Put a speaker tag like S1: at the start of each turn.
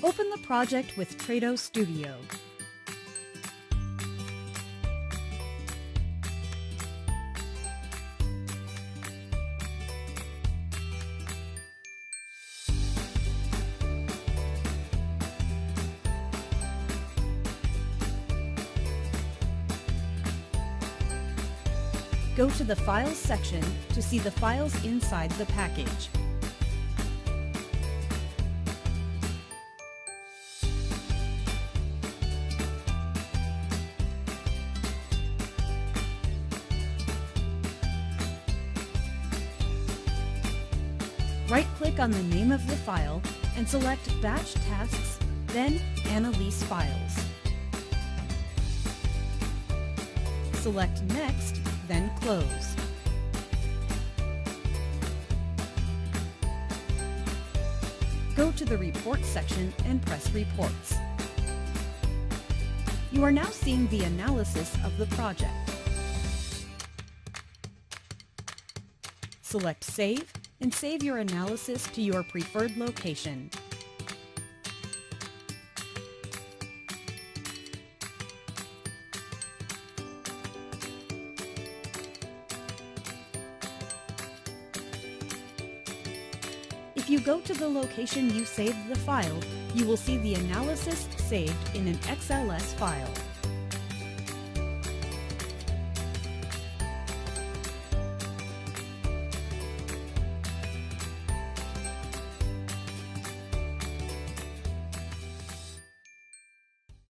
S1: Open the project with Trados Studio. Go to the Files section to see the files inside the package. Right-click on the name of the file and select Batch Tasks, then Analyse Files. Select Next, then Close. Go to the Reports section and press Reports. You are now seeing the analysis of the project. Select Save and save your analysis to your preferred location. If you go to the location you saved the file, you will see the analysis saved in an XLS file.